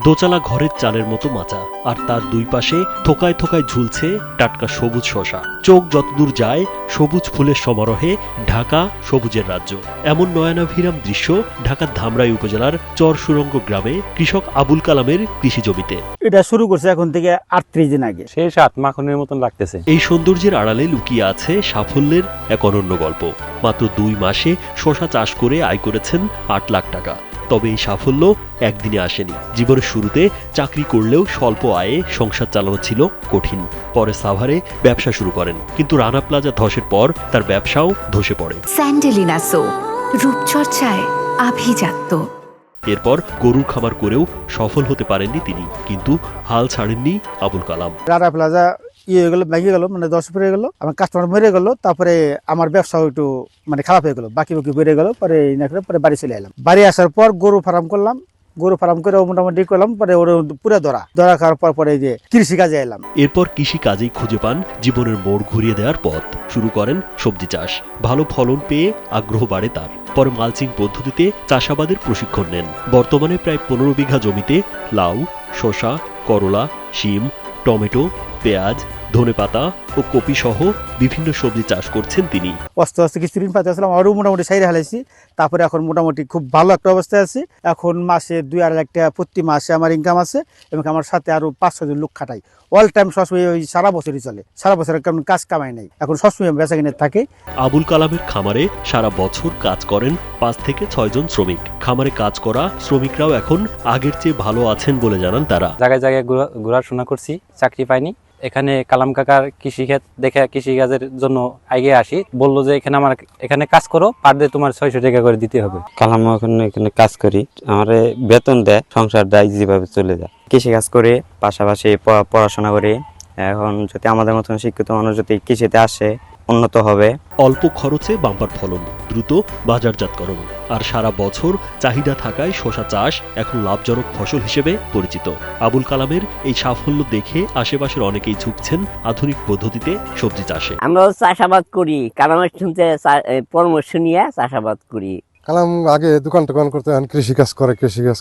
দোচালা ঘরের চালের মতো মাচা, আর তার দুই পাশে থোকায় থোকায় ঝুলছে টাটকা সবুজ শশা। চোখ যতদূর যায় সবুজ ফুলের সমারোহে ঢাকা সবুজের রাজ্য। এমন নয়নাভিরাম দৃশ্য ঢাকার ধামরাই উপজেলার চর সুরঙ্গ গ্রামে কৃষক আবুল কালামের কৃষি জমিতে। এটা শুরু করছে এখন থেকে 38 দিন আগে। সেই সাত মাখনের মতন লাগতেছে। এই সৌন্দর্যের আড়ালে লুকিয়ে আছে সাফল্যের এক অনন্য গল্প। মাত্র 2 মাসে শশা চাষ করে আয় করেছেন 8 লাখ টাকা। তবে এই সাফল্য একদিনে আসেনি। জীবনের শুরুতে চাকরি করলেও স্বল্প আয়ে সংসার চালানো ছিল কঠিন। পরে সাভারে ব্যবসা শুরু করেন, কিন্তু রানা প্লাজা ধসের পর তার ব্যবসাও ধসে পড়ে। স্যান্ডেলিনা সো, রূপচর্চায় আভিজাত্য। এরপর গরুর খামার করেও সফল হতে পারেননি তিনি, কিন্তু হাল ছাড়েননি আবুল কালাম। রানা প্লাজা হয়ে গেল, ভেঙে গেল, মানে 10 পড়ে গেল, আমার কাস্টমার মরে গেল। তারপরে আমার ব্যবসাও একটু মানে খারাপ হয়ে গেল, বাকি বেড়ে গেল। পরে পরে বাড়ি চলে এলাম। বাড়ি আসার পর গরু ফার্ম করলাম। গরু ফার্ম করে মোটামুটি করলাম। পরে ওর পুরো ধরা খাওয়ার পর পরে যে কৃষি কাজে এলাম। এরপর কৃষি কাজেই খুঁজে পান জীবনের মোড় ঘুরিয়ে দেওয়ার পথ। শুরু করেন সবজি চাষ। ভালো ফলন পেয়ে আগ্রহ বাড়ে তার। পরে মালচিং পদ্ধতিতে চাষাবাদের প্রশিক্ষণ নেন। বর্তমানে প্রায় 15 বিঘা জমিতে লাউ, শসা, করলা, শিম, টমেটো, পেঁয়াজ, ধনেপাতা ও কপি সহ বিভিন্ন সবজি চাষ করছেন তিনি। আস্তে আস্তে কিছুদিন পাতে আসলাম, আরও মোটামুটি সাইড হালাইছি। তারপরে এখন মোটামুটি খুব ভালো একটা অবস্থায় আছি। এখন মাসে 2-2.5 লাখ টাকা প্রতি মাসে আমার ইনকাম আছে, এবং আমার সাথে আরো 5-6 জন লোক খাটাই। অল টাইম সবসময় ওই সারা বছরই চলে। সারা বছরের কারণ কাজ কামাই নাই, এখন সবসময় বেচা কিনে থাকে। আবুল কালামের খামারে সারা বছর কাজ করেন 5 থেকে 6 জন শ্রমিক। খামারে কাজ করা শ্রমিকরাও এখন আগের চেয়ে ভালো আছেন বলে জানান তারা। জায়গায় জায়গায় ঘোরাশোনা করছি, চাকরি পাইনি। এখানে কালাম কাকার কৃষিক্ষেত দেখে কৃষি কাজের জন্য আগে আসি। বললো যে এখানে কাজ করো, পার ডে তোমার 600 টাকা করে দিতে হবে। কালাম এখানে কাজ করি, আমার বেতন দেয়, সংসার দায় যেভাবে চলে যায়। কৃষি কাজ করে পাশাপাশি পড়াশোনা করি। এখন যদি আমাদের মতন শিক্ষিত মানুষ যদি কৃষিতে আসে, উন্নত হবে। অল্প খরচে বাম্পার ফলন, দ্রুত বাজারজাতকরণ আর সারা বছর চাহিদা থাকায় শসা চাষ এখন লাভজনক ফসল হিসেবে পরিচিত। আবুল কালামের এই সাফল্য দেখে আশেপাশের অনেকেই ঝুঁকছেন আধুনিক পদ্ধতিতে সবজি চাষে। আমরাও চাষাবাদ করি, কালামের শুনতে পরামর্শ নিয়ে চাষাবাদ করি। কালাম আগে দোকান করতে, কৃষি কাজ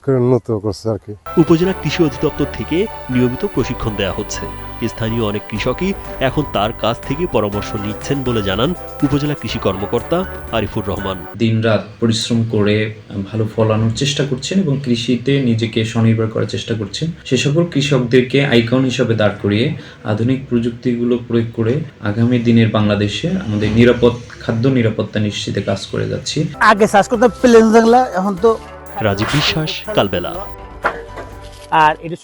করে উন্নত করছে আর কি। উপজেলা কৃষি অধিদপ্তর থেকে নিয়মিত প্রশিক্ষণ দেওয়া হচ্ছে। স্থানীয় অনেক কৃষকই এখন তার কাছ থেকে পরামর্শ নিচ্ছেন বলে জানান উপজেলা কৃষি কর্মকর্তা আরিফুর রহমান। দিনরাত পরিশ্রম করে ভালো ফল আনার চেষ্টা করছেন এবং কৃষিতে নিজেকে স্বনির্ভর করার চেষ্টা করছেন। সে সকল কৃষকদেরকে আইকন হিসাবে দাঁড় করিয়ে আধুনিক প্রযুক্তিগুলো প্রয়োগ করে আগামী দিনের বাংলাদেশে আমাদের খাদ্য নিরাপত্তা নিশ্চিতে কাজ করে যাচ্ছি। আগে চাষ করতে প্লেন জঙ্গলা, এখন তো রাজীব বিশ্বাস, কালবেলা। আর এটা